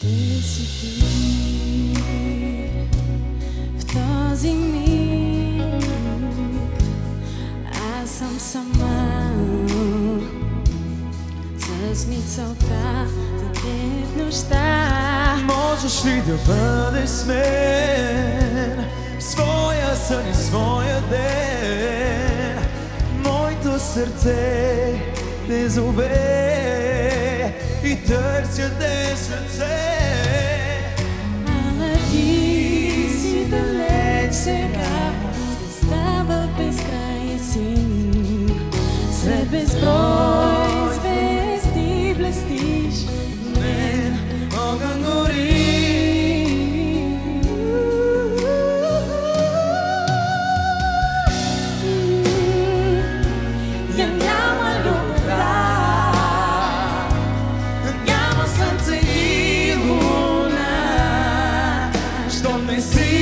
Къде си ти в този миг? Аз съм сама с мисълта за теб в нощта. Можеш ли да бъдеш с мен в своя сън и своя ден? Моето сърце те зове и търся те сърце. Ала ти си далеч сега, звезда в безкрая си. Сред безброй звезди блестиш, Мен огън гори. я няма любовта, Няма слънце и луна, щом не си